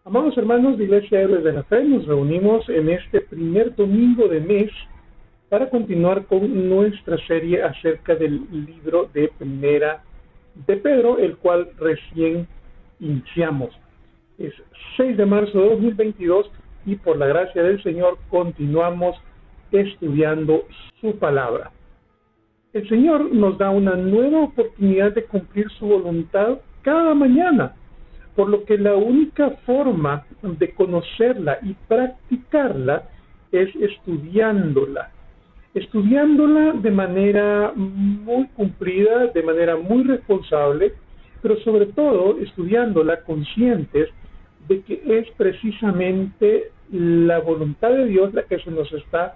Amados hermanos de Iglesia Héroes de la Fe, nos reunimos en este primer domingo de mes para continuar con nuestra serie acerca del libro de Primera de Pedro, el cual recién iniciamos. Es 6 de marzo de 2022 y por la gracia del Señor continuamos estudiando su palabra. El Señor nos da una nueva oportunidad de cumplir su voluntad cada mañana, por lo que la única forma de conocerla y practicarla es estudiándola de manera muy cumplida, de manera muy responsable, pero sobre todo estudiándola conscientes de que es precisamente la voluntad de Dios la que se nos está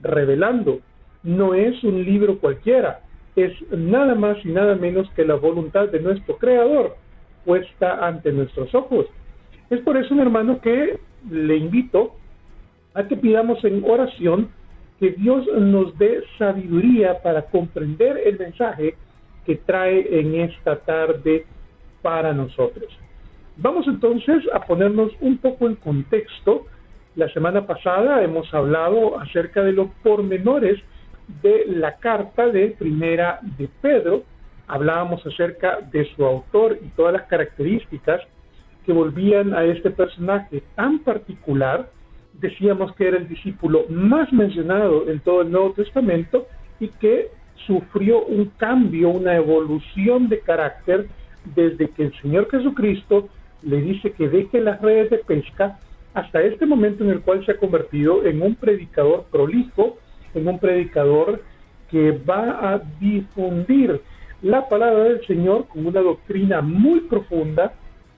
revelando. No es un libro cualquiera, es nada más y nada menos que la voluntad de nuestro Creador puesta ante nuestros ojos. Es por eso, mi hermano, que le invito a que pidamos en oración que Dios nos dé sabiduría para comprender el mensaje que trae en esta tarde para nosotros. Vamos entonces a ponernos un poco en contexto. La semana pasada hemos hablado acerca de los pormenores de la carta de Primera de Pedro. Hablábamos acerca de su autor y todas las características que volvían a este personaje tan particular. Decíamos que era el discípulo más mencionado en todo el Nuevo Testamento y que sufrió un cambio, una evolución de carácter desde que el Señor Jesucristo le dice que deje las redes de pesca hasta este momento en el cual se ha convertido en un predicador prolijo, en un predicador que va a difundir la palabra del Señor con una doctrina muy profunda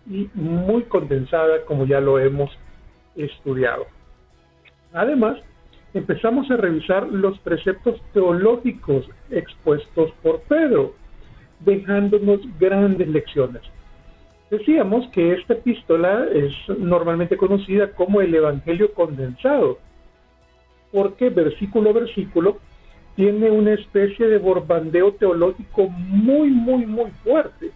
y muy condensada, como ya lo hemos estudiado. Además, empezamos a revisar los preceptos teológicos expuestos por Pedro, dejándonos grandes lecciones. Decíamos que esta epístola es normalmente conocida como el Evangelio condensado, porque versículo a versículo tiene una especie de borbandeo teológico muy fuerte,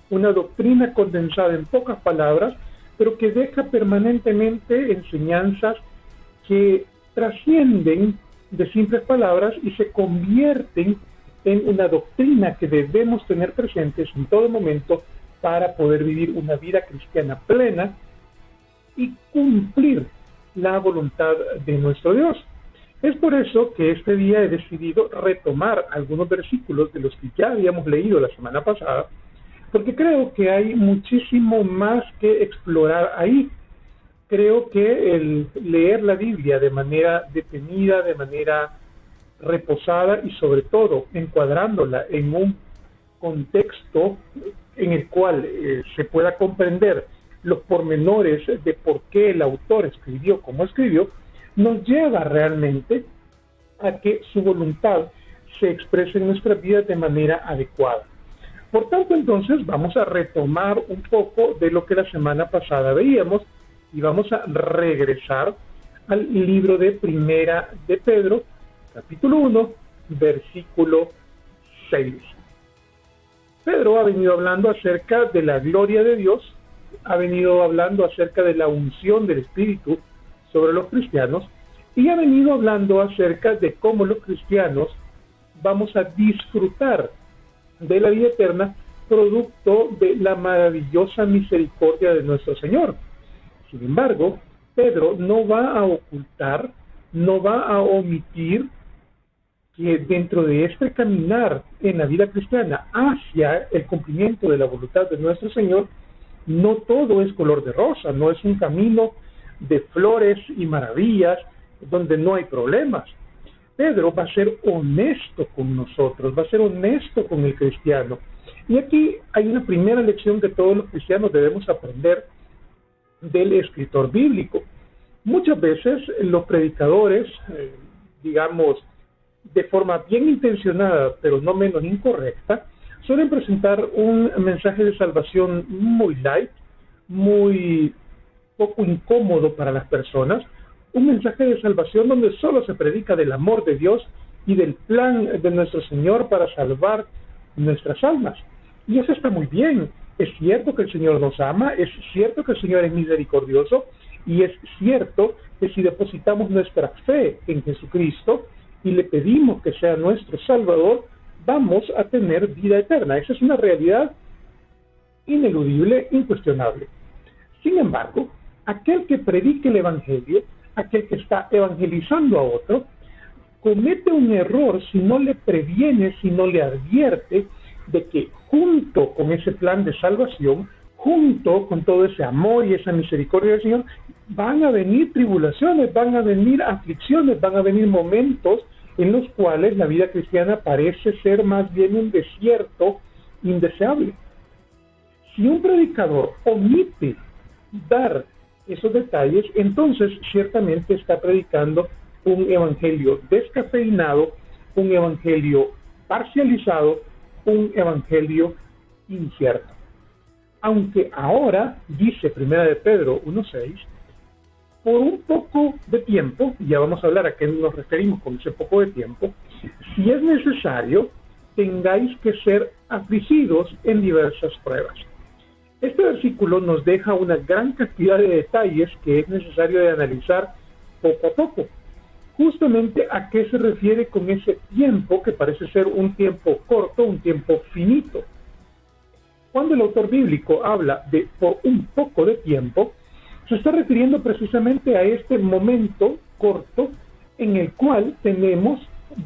una doctrina condensada en pocas palabras, pero que deja permanentemente enseñanzas que trascienden de simples palabras y se convierten en una doctrina que debemos tener presentes en todo momento para poder vivir una vida cristiana plena y cumplir la voluntad de nuestro Dios. Es por eso que este día he decidido retomar algunos versículos de los que ya habíamos leído la semana pasada, porque creo que hay muchísimo más que explorar ahí. Creo que el leer la Biblia de manera detenida, de manera reposada y sobre todo encuadrándola en un contexto en el cual se pueda comprender los pormenores de por qué el autor escribió como escribió, nos lleva realmente a que su voluntad se exprese en nuestras vidas de manera adecuada. Por tanto, entonces, vamos a retomar un poco de lo que la semana pasada veíamos y vamos a regresar al libro de Primera de Pedro, capítulo 1, versículo 6. Pedro ha venido hablando acerca de la gloria de Dios, ha venido hablando acerca de la unción del Espíritu sobre los cristianos y ha venido hablando acerca de cómo los cristianos vamos a disfrutar de la vida eterna producto de la maravillosa misericordia de nuestro Señor. Sin embargo, Pedro no va a ocultar, no va a omitir que dentro de este caminar en la vida cristiana hacia el cumplimiento de la voluntad de nuestro Señor, no todo es color de rosa, no es un camino de flores y maravillas donde no hay problemas. Pedro va a ser honesto con nosotros, va a ser honesto con el cristiano. Y aquí hay una primera lección que todos los cristianos debemos aprender del escritor bíblico. Muchas veces los predicadores, digamos, de forma bien intencionada, pero no menos incorrecta, suelen presentar un mensaje de salvación muy light, muy poco incómodo para las personas, un mensaje de salvación donde solo se predica del amor de Dios y del plan de nuestro Señor para salvar nuestras almas. Y eso está muy bien, Es cierto que el Señor nos ama, es cierto que el Señor es misericordioso, y es cierto que si depositamos nuestra fe en Jesucristo y le pedimos que sea nuestro Salvador, vamos a tener vida eterna. Esa es una realidad ineludible, incuestionable. Sin embargo, aquel que predique el Evangelio, aquel que está evangelizando a otro, comete un error si no le previene, si no le advierte de que junto con ese plan de salvación, junto con todo ese amor y esa misericordia del Señor, van a venir tribulaciones, van a venir aflicciones, van a venir momentos en los cuales la vida cristiana parece ser más bien un desierto indeseable. Si un predicador omite dar esos detalles, entonces ciertamente está predicando un evangelio descafeinado, un evangelio parcializado, un evangelio incierto. Aunque ahora, dice Primera de Pedro 1:6, por un poco de tiempo, y ya vamos a hablar a qué nos referimos con ese poco de tiempo, si es necesario, tengáis que ser afligidos en diversas pruebas. Este versículo nos deja una gran cantidad de detalles que es necesario de analizar poco a poco. Justamente a qué se refiere con ese tiempo que parece ser un tiempo corto, un tiempo finito. Cuando el autor bíblico habla de por un poco de tiempo, se está refiriendo precisamente a este momento corto en el cual tenemos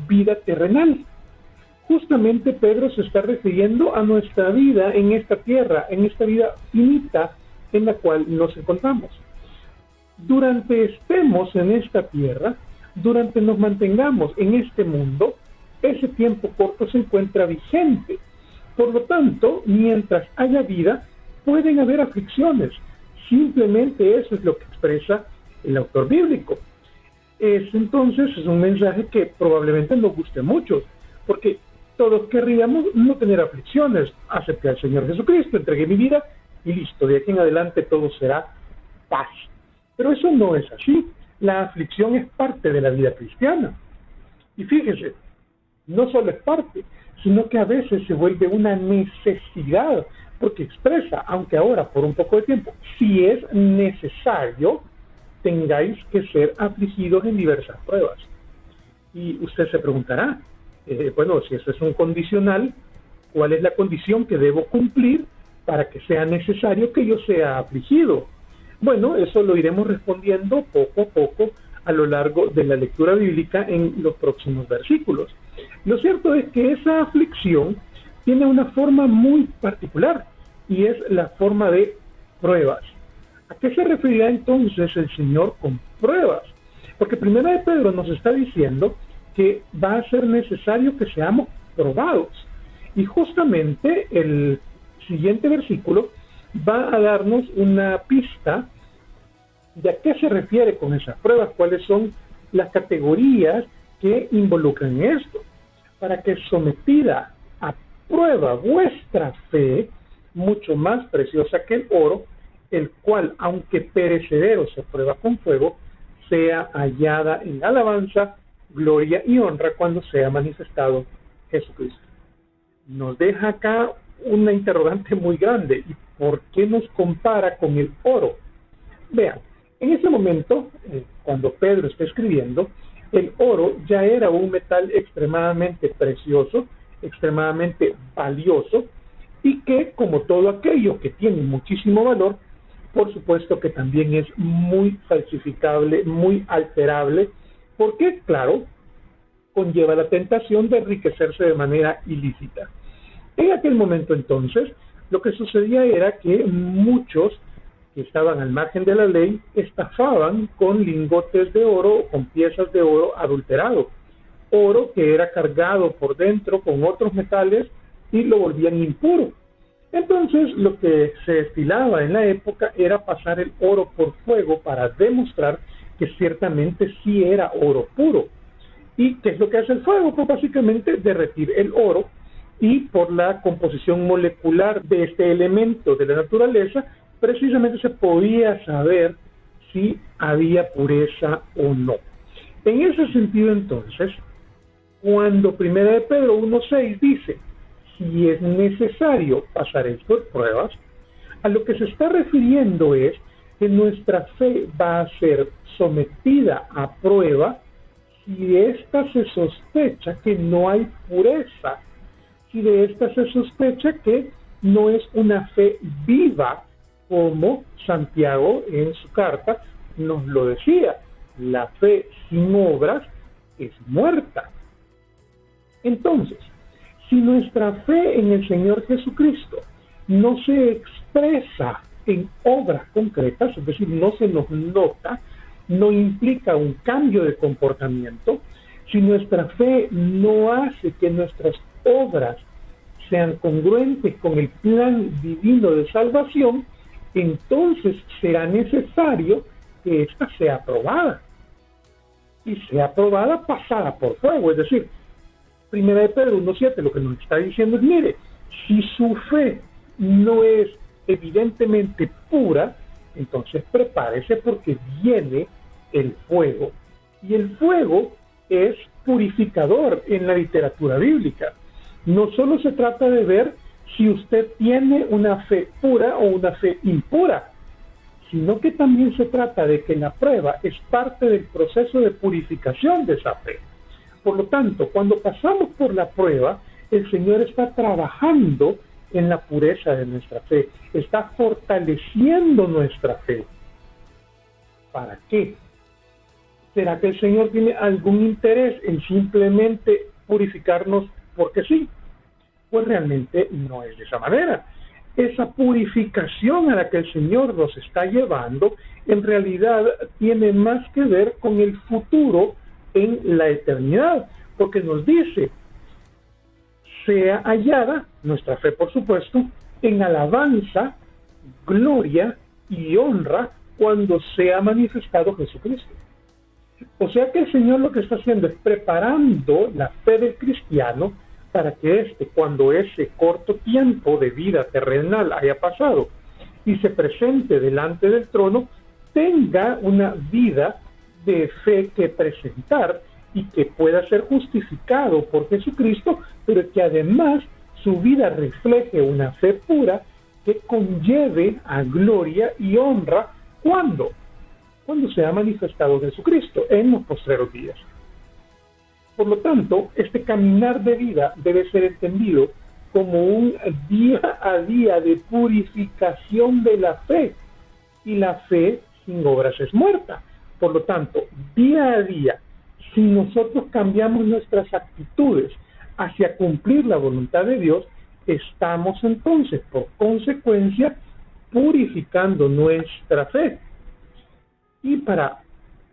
vida terrenal. Justamente Pedro se está refiriendo a nuestra vida en esta tierra, en esta vida finita en la cual nos encontramos. Durante estemos en esta tierra, durante nos mantengamos en este mundo, ese tiempo corto se encuentra vigente. Por lo tanto, mientras haya vida, pueden haber aflicciones. Simplemente eso es lo que expresa el autor bíblico. Entonces es un mensaje que probablemente nos guste mucho, porque todos querríamos no tener aflicciones. Acepté al Señor Jesucristo, entregué mi vida y listo, de aquí en adelante todo será paz. Pero eso no es así. La aflicción es parte de la vida cristiana. Y fíjese, no solo es parte, sino que a veces se vuelve una necesidad, porque expresa, aunque ahora por un poco de tiempo, si es necesario, tengáis que ser afligidos en diversas pruebas. Y usted se preguntará, bueno, si eso es un condicional, ¿cuál es la condición que debo cumplir para que sea necesario que yo sea afligido? Bueno, eso lo iremos respondiendo poco a poco a lo largo de la lectura bíblica en los próximos versículos. Lo cierto es que esa aflicción tiene una forma muy particular y es la forma de pruebas. ¿A qué se referirá entonces el Señor con pruebas? Porque Primera de Pedro nos está diciendo que va a ser necesario que seamos probados. Y justamente el siguiente versículo va a darnos una pista de a qué se refiere con esas pruebas, cuáles son las categorías que involucran esto. Para que sometida a prueba vuestra fe, mucho más preciosa que el oro, el cual, aunque perecedero se prueba con fuego, sea hallada en alabanza, gloria y honra cuando sea manifestado Jesucristo. Nos deja acá una interrogante muy grande. ¿Y por qué nos compara con el oro? Vean, en ese momento, cuando Pedro está escribiendo, el oro ya era un metal extremadamente precioso, extremadamente valioso, y que, como todo aquello que tiene muchísimo valor, por supuesto que también es muy falsificable, muy alterable, porque, claro, conlleva la tentación de enriquecerse de manera ilícita. En aquel momento, entonces, lo que sucedía era que muchos que estaban al margen de la ley estafaban con lingotes de oro o con piezas de oro adulterado. Oro que era cargado por dentro con otros metales y lo volvían impuro. Entonces, lo que se estilaba en la época era pasar el oro por fuego para demostrar que ciertamente sí era oro puro. ¿Y qué es lo que hace el fuego? Pues básicamente derretir el oro, y por la composición molecular de este elemento de la naturaleza, precisamente se podía saber si había pureza o no. En ese sentido, entonces, cuando 1 de Pedro 1:6 dice, si es necesario, pasaréis por pruebas. A lo que se está refiriendo es que nuestra fe va a ser sometida a prueba si de esta se sospecha que no hay pureza, si de esta se sospecha que no es una fe viva, como Santiago en su carta nos lo decía, la fe sin obras es muerta. Entonces, si nuestra fe en el Señor Jesucristo no se expresa en obras concretas, es decir, no se nos nota, no implica un cambio de comportamiento, si nuestra fe no hace que nuestras obras sean congruentes con el plan divino de salvación, entonces será necesario que ésta sea aprobada. Y sea aprobada pasada por fuego, es decir, 1 de Pedro 1.7 lo que nos está diciendo es, mire, si su fe no es evidentemente pura, entonces prepárese porque viene el fuego. Y el fuego es purificador en la literatura bíblica. No solo se trata de ver si usted tiene una fe pura o una fe impura, sino que también se trata de que la prueba es parte del proceso de purificación de esa fe. Por lo tanto, cuando pasamos por la prueba, el Señor está trabajando en la pureza de nuestra fe, está fortaleciendo nuestra fe. ¿Para qué? ¿Será que el Señor tiene algún interés en simplemente purificarnos porque sí? Pues realmente no es de esa manera. Esa purificación a la que el Señor nos está llevando, en realidad tiene más que ver con el futuro en la eternidad, porque nos dice, sea hallada, nuestra fe por supuesto, en alabanza, gloria y honra cuando sea manifestado Jesucristo. O sea que el Señor lo que está haciendo es preparando la fe del cristiano para que cuando ese corto tiempo de vida terrenal haya pasado y se presente delante del trono, tenga una vida de fe que presentar y que pueda ser justificado por Jesucristo, pero que además su vida refleje una fe pura que conlleve a gloria y honra. ¿Cuándo? Cuando sea manifestado Jesucristo en los postreros días. Por lo tanto, este caminar de vida debe ser entendido como un día a día de purificación de la fe, y la fe sin obras es muerta. Por lo tanto, día a día, si nosotros cambiamos nuestras actitudes hacia cumplir la voluntad de Dios, estamos entonces, por consecuencia, purificando nuestra fe. Y para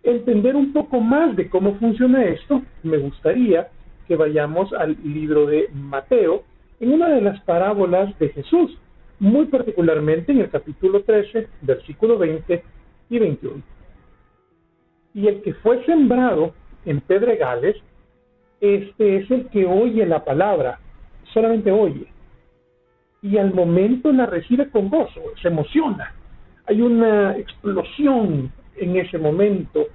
entender un poco más de cómo funciona esto, me gustaría que vayamos al libro de Mateo, en una de las parábolas de Jesús, muy particularmente en el capítulo 13, versículo 20 y 21. Y el que fue sembrado en pedregales, este es el que oye la palabra, solamente oye, y al momento la recibe con gozo, se emociona, hay una explosión en ese momento,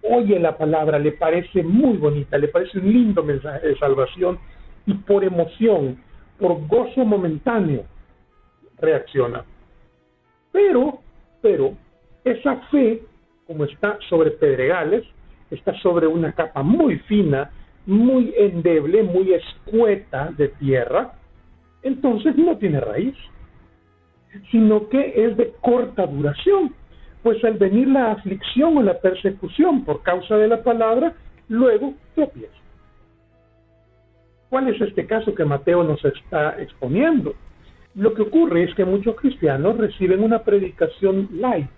oye la palabra, le parece muy bonita, le parece un lindo mensaje de salvación, y por emoción, por gozo momentáneo, reacciona. Pero, esa fe, como está sobre pedregales, está sobre una capa muy fina, muy endeble, muy escueta de tierra, entonces no tiene raíz, sino que es de corta duración, pues al venir la aflicción o la persecución por causa de la palabra, luego tropieza. ¿Cuál es este caso que Mateo nos está exponiendo? Lo que ocurre es que muchos cristianos reciben una predicación light,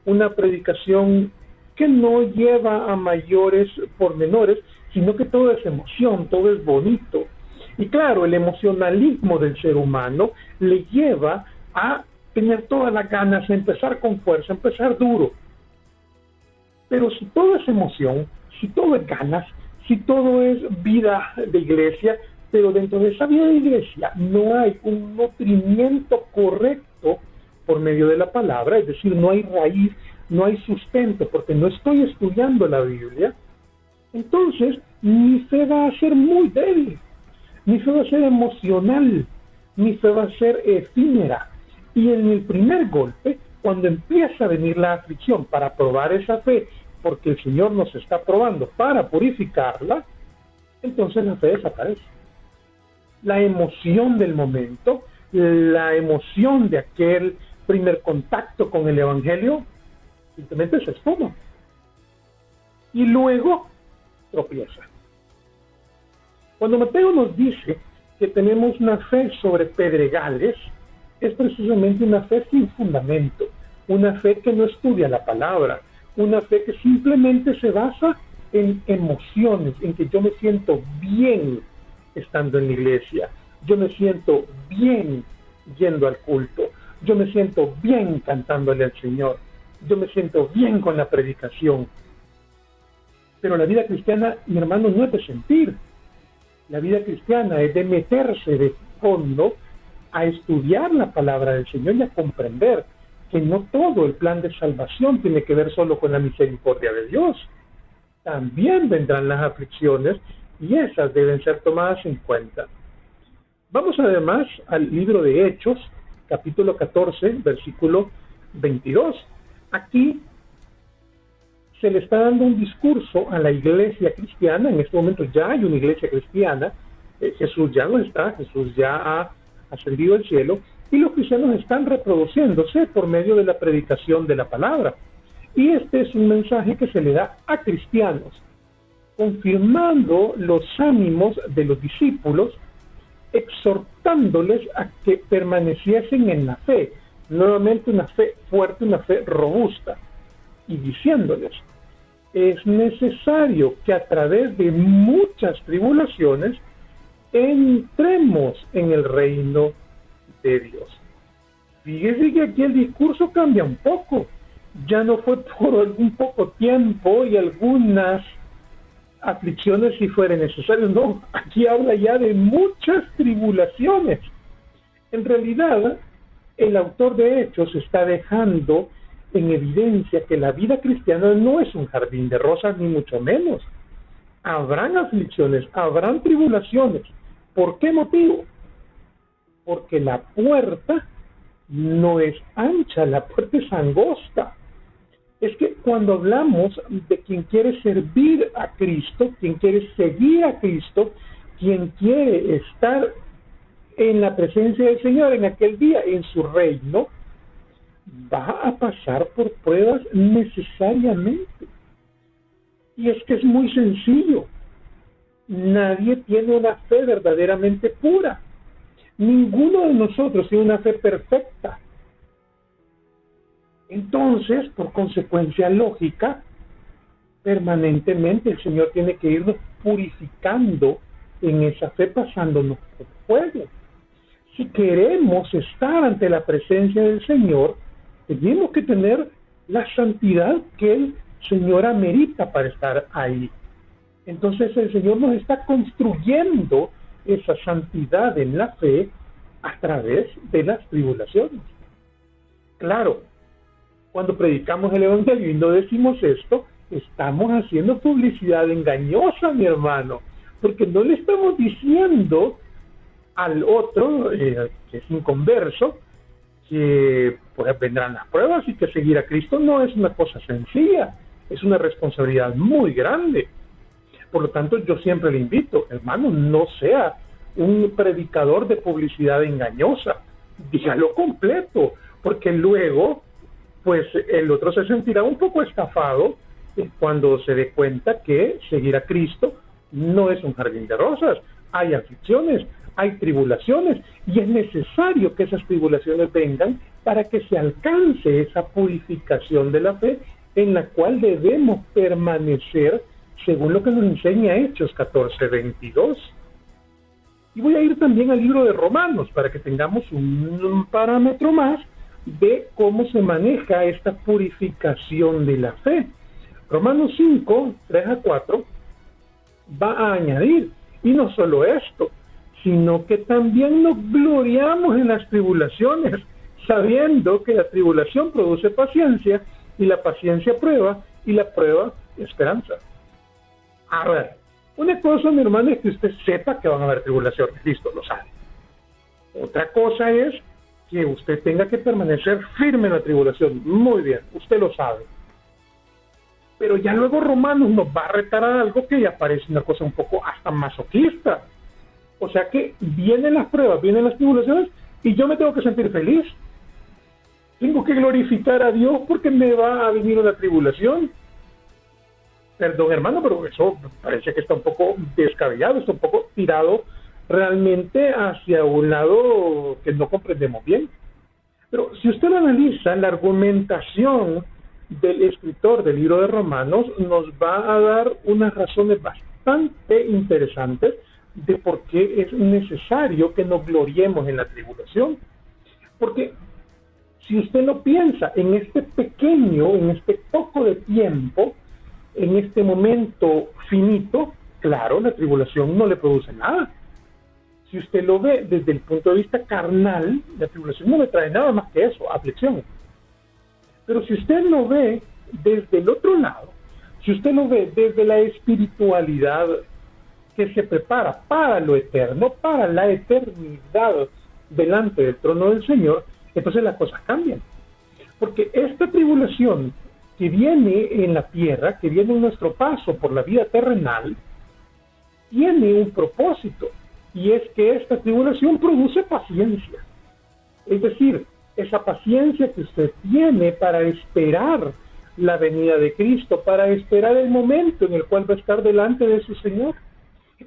una predicación que no lleva a mayores pormenores, sino que todo es emoción, todo es bonito. Y claro, el emocionalismo del ser humano le lleva a tener todas las ganas, a empezar con fuerza, a empezar duro. Pero si todo es emoción, si todo es ganas, si todo es vida de iglesia, pero dentro de esa vida de iglesia no hay un nutrimiento correcto por medio de la palabra, es decir, no hay raíz, no hay sustento, porque no estoy estudiando la Biblia, entonces mi fe va a ser muy débil, mi fe va a ser emocional, mi fe va a ser efímera. Y en el primer golpe, cuando empieza a venir la aflicción para probar esa fe, porque el Señor nos está probando para purificarla, entonces la fe desaparece. La emoción del momento, la emoción de aquel primer contacto con el Evangelio, simplemente se esfuma. Y luego tropieza. Cuando Mateo nos dice que tenemos una fe sobre pedregales, es precisamente una fe sin fundamento, una fe que no estudia la palabra, una fe que simplemente se basa en emociones, en que yo me siento bien estando en la iglesia, yo me siento bien yendo al culto, yo me siento bien cantándole al Señor, yo me siento bien con la predicación. Pero la vida cristiana, mi hermano, no es de sentir. La vida cristiana es de meterse de fondo a estudiar la palabra del Señor y a comprender que no todo el plan de salvación tiene que ver solo con la misericordia de Dios. También vendrán las aflicciones y esas deben ser tomadas en cuenta. Vamos además al libro de Hechos, capítulo 14, versículo 22. Aquí se le está dando un discurso a la iglesia cristiana. En este momento ya hay una iglesia cristiana. Jesús ya no está, Jesús ya ha ascendido al cielo, y los cristianos están reproduciéndose por medio de la predicación de la palabra. Y este es un mensaje que se le da a cristianos, confirmando los ánimos de los discípulos, exhortándoles a que permaneciesen en la fe, nuevamente una fe fuerte, una fe robusta, y diciéndoles, es necesario que a través de muchas tribulaciones entremos en el reino de Dios. Fíjese que aquí el discurso cambia un poco. Ya no fue por algún poco tiempo y algunas aflicciones si fuera necesario, no, aquí habla ya de muchas tribulaciones. En realidad, el autor de Hechos está dejando en evidencia que la vida cristiana no es un jardín de rosas, ni mucho menos. Habrán aflicciones, habrán tribulaciones. ¿Por qué motivo? Porque la puerta no es ancha, la puerta es angosta. Es que cuando hablamos de quien quiere servir a Cristo, quien quiere seguir a Cristo, quien quiere estar en la presencia del Señor en aquel día, en su reino, va a pasar por pruebas necesariamente. Y es que es muy sencillo. Nadie tiene una fe verdaderamente pura. Ninguno de nosotros tiene una fe perfecta. Entonces, por consecuencia lógica, permanentemente el Señor tiene que irnos purificando en esa fe, pasándonos por fuego. Si queremos estar ante la presencia del Señor, tenemos que tener la santidad que el Señor amerita para estar ahí. Entonces el Señor nos está construyendo esa santidad en la fe a través de las tribulaciones. Claro, cuando predicamos el Evangelio y no decimos esto, estamos haciendo publicidad engañosa, mi hermano, porque no le estamos diciendo al otro, que es inconverso, que pues vendrán las pruebas y que seguir a Cristo no es una cosa sencilla, es una responsabilidad muy grande. Por lo tanto, yo siempre le invito, hermano, no sea un predicador de publicidad engañosa, dígalo completo, porque luego pues el otro se sentirá un poco estafado cuando se dé cuenta que seguir a Cristo no es un jardín de rosas. Hay aflicciones, hay tribulaciones, y es necesario que esas tribulaciones vengan para que se alcance esa purificación de la fe en la cual debemos permanecer según lo que nos enseña Hechos 14:22. Y voy a ir también al libro de Romanos para que tengamos un parámetro más de cómo se maneja esta purificación de la fe. Romanos 5, 3-4 va a añadir, y no solo esto, sino que también nos gloriamos en las tribulaciones, sabiendo que la tribulación produce paciencia, y la paciencia prueba, y la prueba esperanza. A ver, una cosa, mi hermano, es que usted sepa que van a haber tribulaciones, listo, lo sabe. Otra cosa es que usted tenga que permanecer firme en la tribulación. Muy bien, usted lo sabe. Pero ya luego Romanos nos va a retar a algo que ya parece una cosa un poco hasta masoquista. O sea que vienen las pruebas, vienen las tribulaciones y yo me tengo que sentir feliz. Tengo que glorificar a Dios porque me va a venir una tribulación. Perdón, hermano, pero eso parece que está un poco descabellado, está un poco tirado realmente hacia un lado que no comprendemos bien. Pero si usted lo analiza, la argumentación del escritor del libro de Romanos nos va a dar unas razones bastante interesantes de por qué es necesario que nos gloriemos en la tribulación. Porque si usted lo piensa, en este pequeño, en este poco de tiempo, en este momento finito, claro, la tribulación no le produce nada. Si usted lo ve desde el punto de vista carnal, la tribulación no le trae nada más que eso, aflicción. Pero si usted lo ve desde el otro lado, si usted lo ve desde la espiritualidad que se prepara para lo eterno, para la eternidad delante del trono del Señor, entonces las cosas cambian. Porque esta tribulación que viene en la tierra, que viene en nuestro paso por la vida terrenal, tiene un propósito, y es que esta tribulación produce paciencia. Es decir, esa paciencia que usted tiene para esperar la venida de Cristo, para esperar el momento en el cual va a estar delante de su Señor.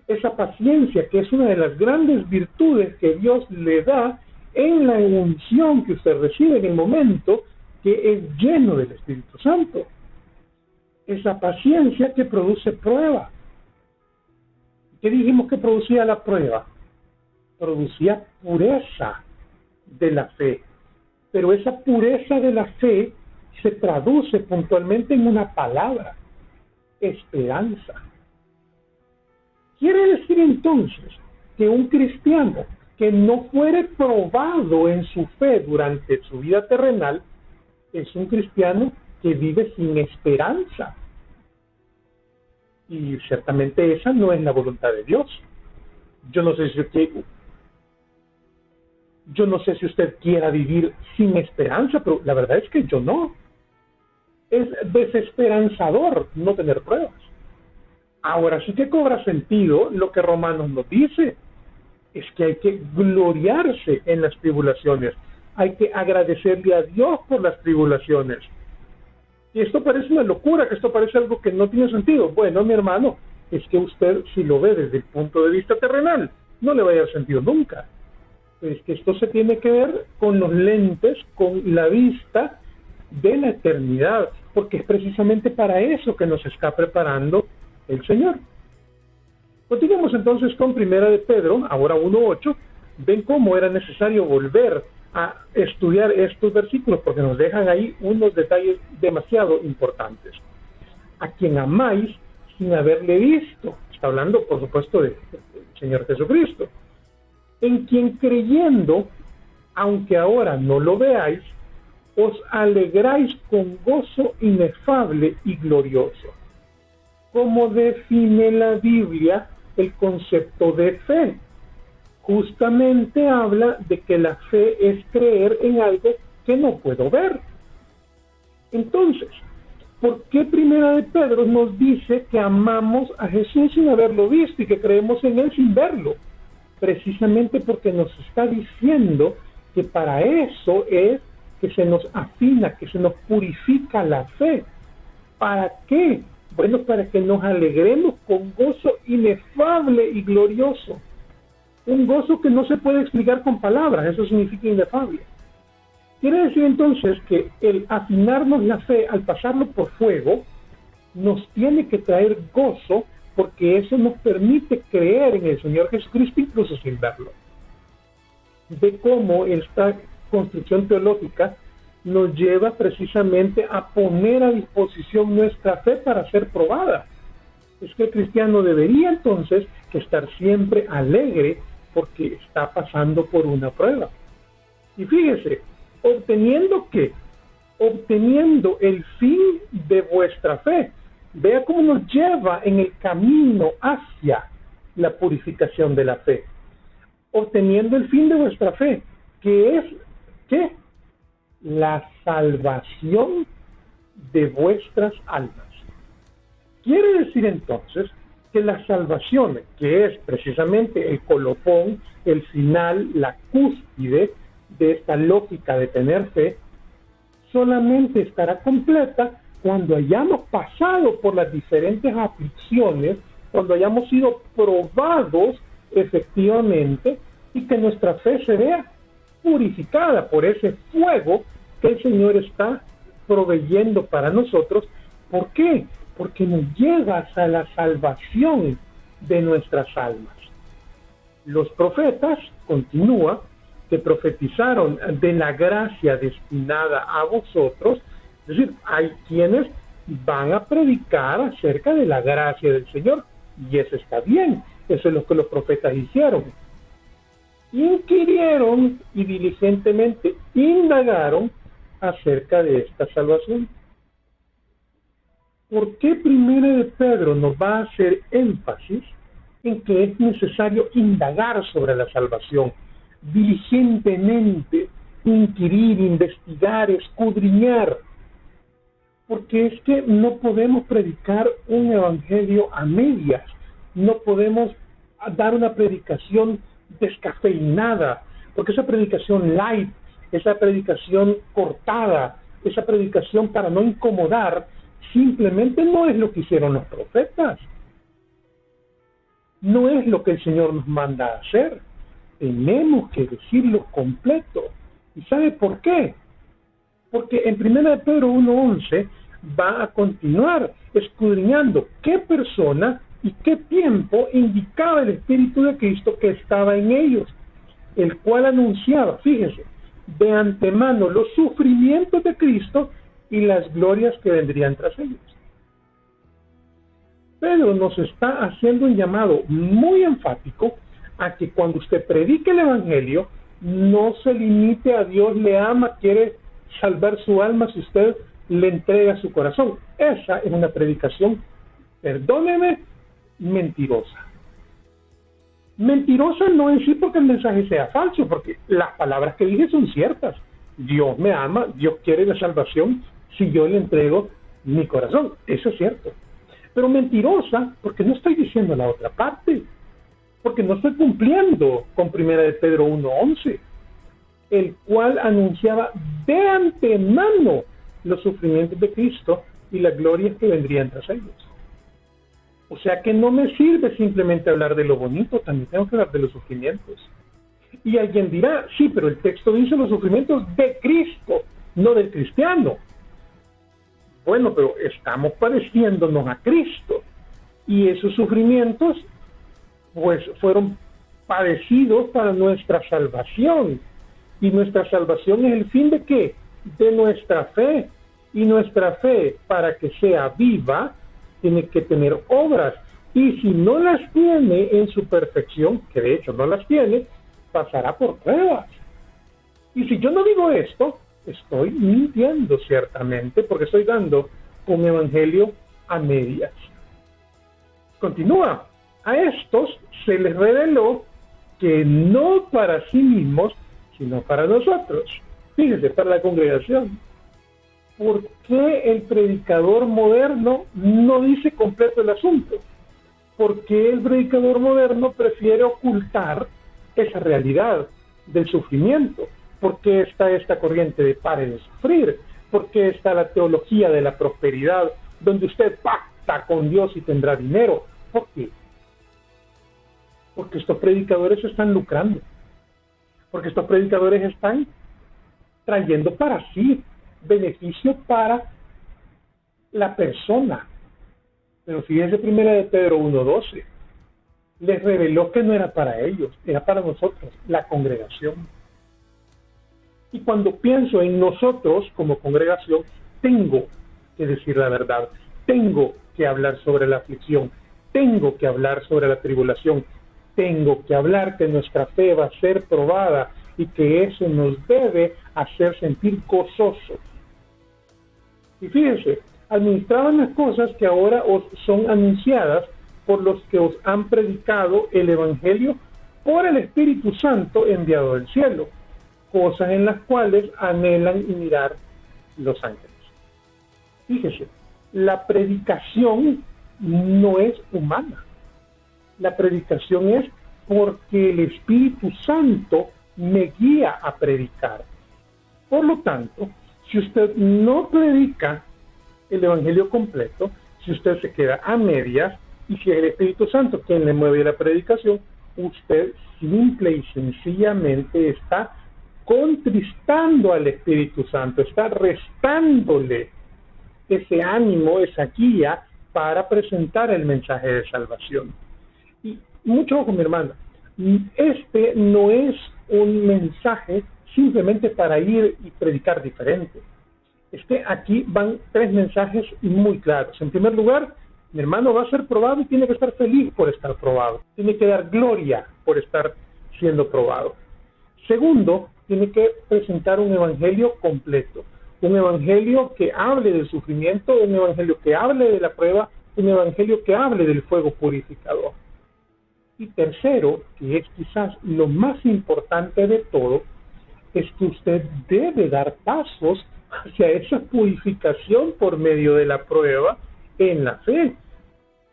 Esa paciencia que es una de las grandes virtudes que Dios le da en la unción que usted recibe en el momento que es lleno del Espíritu Santo. Esa paciencia que produce prueba. ¿Qué dijimos que producía la prueba? Producía pureza de la fe. Pero esa pureza de la fe se traduce puntualmente en una palabra: esperanza. Quiere decir entonces que un cristiano que no fuere probado en su fe durante su vida terrenal es un cristiano que vive sin esperanza. Y ciertamente esa no es la voluntad de Dios. Yo no sé si usted quiera vivir sin esperanza, pero la verdad es que yo no. Es desesperanzador no tener pruebas. Ahora sí que cobra sentido lo que Romanos nos dice, es que hay que gloriarse en las tribulaciones, hay que agradecerle a Dios por las tribulaciones. Y esto parece una locura, que esto parece algo que no tiene sentido. Bueno, mi hermano, es que usted, si lo ve desde el punto de vista terrenal, no le va a dar sentido nunca. Es que esto se tiene que ver con los lentes, con la vista de la eternidad, porque es precisamente para eso que nos está preparando el Señor. Continuamos entonces con Primera de Pedro, ahora 1:8. Ven cómo era necesario volver a estudiar estos versículos, porque nos dejan ahí unos detalles demasiado importantes. A quien amáis sin haberle visto. Está hablando, por supuesto, del Señor Jesucristo. En quien creyendo, aunque ahora no lo veáis, os alegráis con gozo inefable y glorioso. ¿Cómo define la Biblia el concepto de fe? Justamente habla de que la fe es creer en algo que no puedo ver. Entonces, ¿por qué Primera de Pedro nos dice que amamos a Jesús sin haberlo visto y que creemos en Él sin verlo? Precisamente porque nos está diciendo que para eso es que se nos afina, que se nos purifica la fe. ¿Para qué? Bueno, para que nos alegremos con gozo inefable y glorioso. Un gozo que no se puede explicar con palabras, eso significa inefable. Quiere decir entonces que el afinarnos la fe al pasarlo por fuego nos tiene que traer gozo, porque eso nos permite creer en el Señor Jesucristo incluso sin verlo. De cómo esta construcción teológica nos lleva precisamente a poner a disposición nuestra fe para ser probada. Es que el cristiano debería entonces que estar siempre alegre porque está pasando por una prueba. Y fíjese, obteniendo el fin de vuestra fe. Vea cómo nos lleva en el camino hacia la purificación de la fe. obteniendo el fin de vuestra fe, que es, ¿qué? La salvación de vuestras almas. Quiere decir entonces que la salvación, que es precisamente el colofón, el final, la cúspide de esta lógica de tener fe, solamente estará completa cuando hayamos pasado por las diferentes aflicciones, cuando hayamos sido probados efectivamente y que nuestra fe se vea purificada por ese fuego que el Señor está proveyendo para nosotros. ¿Por qué? Porque nos lleva a la salvación de nuestras almas. Los profetas, continúa, que profetizaron de la gracia destinada a vosotros, es decir, hay quienes van a predicar acerca de la gracia del Señor, y eso está bien, eso es lo que los profetas hicieron. Inquirieron y diligentemente indagaron acerca de esta salvación. ¿Por qué Primera de Pedro nos va a hacer énfasis en que es necesario indagar sobre la salvación? Diligentemente, inquirir, investigar, escudriñar. Porque es que no podemos predicar un evangelio a medias, no podemos dar una predicación descafeinada, porque esa predicación light, esa predicación cortada, esa predicación para no incomodar, simplemente no es lo que hicieron los profetas. No es lo que el Señor nos manda a hacer. Tenemos que decirlo completo. ¿Y sabe por qué? Porque en 1 Pedro 1:11 va a continuar escudriñando qué persona y qué tiempo indicaba el Espíritu de Cristo que estaba en ellos, el cual anunciaba, fíjese, de antemano los sufrimientos de Cristo y las glorias que vendrían tras ellos. Pedro nos está haciendo un llamado muy enfático a que cuando usted predique el Evangelio, no se limite a Dios le ama, quiere salvar su alma si usted le entrega su corazón. Esa es una predicación, perdóneme, mentirosa. Mentirosa no en sí porque el mensaje sea falso, porque las palabras que dije son ciertas. Dios me ama, Dios quiere la salvación si yo le entrego mi corazón. Eso es cierto. Pero mentirosa porque no estoy diciendo la otra parte, porque no estoy cumpliendo con 1 Pedro 1:11, el cual anunciaba de antemano los sufrimientos de Cristo y las glorias que vendrían tras ellos. O sea que no me sirve simplemente hablar de lo bonito, también tengo que hablar de los sufrimientos. Y alguien dirá, sí, pero el texto dice los sufrimientos de Cristo, no del cristiano. Bueno, pero estamos pareciéndonos a Cristo. Y esos sufrimientos, pues, fueron padecidos para nuestra salvación. Y nuestra salvación es el fin de ¿qué? De nuestra fe. Y nuestra fe, para que sea viva, tiene que tener obras. Y si no las tiene en su perfección, que de hecho no las tiene, pasará por pruebas. Y si yo no digo esto, estoy mintiendo ciertamente, porque estoy dando un evangelio a medias. Continúa. A estos se les reveló que no para sí mismos, sino para nosotros. Fíjese, para la congregación. ¿Por qué el predicador moderno no dice completo el asunto? ¿Por qué el predicador moderno prefiere ocultar esa realidad del sufrimiento? ¿Por qué está esta corriente de pare de sufrir? ¿Por qué está la teología de la prosperidad, donde usted pacta con Dios y tendrá dinero? ¿Por qué? Porque estos predicadores están lucrando. Porque estos predicadores están trayendo para sí beneficio para la persona. Pero fíjense 1 Pedro 1:12, les reveló que no era para ellos, era para nosotros, la congregación. Y cuando pienso en nosotros como congregación, tengo que decir la verdad, tengo que hablar sobre la aflicción, tengo que hablar sobre la tribulación, tengo que hablar que nuestra fe va a ser probada y que eso nos debe hacer sentir gozosos. Y fíjense, administraban las cosas que ahora os son anunciadas por los que os han predicado el Evangelio por el Espíritu Santo enviado del cielo, cosas en las cuales anhelan mirar los ángeles. Fíjese, la predicación no es humana. La predicación es porque el Espíritu Santo me guía a predicar. Por lo tanto, si usted no predica el Evangelio completo, si usted se queda a medias, y si es el Espíritu Santo quien le mueve la predicación, usted simple y sencillamente está contristando al Espíritu Santo, está restándole ese ánimo, esa guía para presentar el mensaje de salvación. Y mucho ojo, mi hermana, este no es un mensaje simplemente para ir y predicar diferente. Aquí van 3 mensajes muy claros. En primer lugar, mi hermano va a ser probado y tiene que estar feliz por estar probado. Tiene que dar gloria por estar siendo probado. Segundo, tiene que presentar un evangelio completo. Un evangelio que hable del sufrimiento, un evangelio que hable de la prueba, un evangelio que hable del fuego purificador. Y tercero, que es quizás lo más importante de todo, es que usted debe dar pasos hacia esa purificación por medio de la prueba en la fe.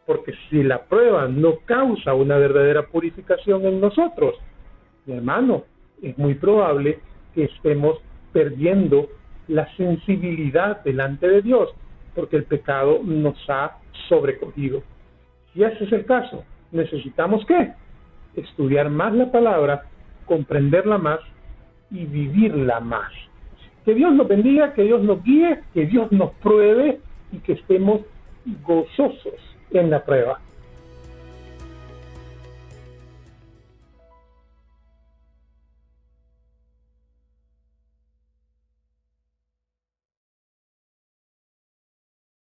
Porque si la prueba no causa una verdadera purificación en nosotros, mi hermano, es muy probable que estemos perdiendo la sensibilidad delante de Dios, porque el pecado nos ha sobrecogido. Si ese es el caso, necesitamos ¿qué? Estudiar más la palabra, comprenderla más y vivirla más. Que Dios nos bendiga, que Dios nos guíe, que Dios nos pruebe y que estemos gozosos en la prueba.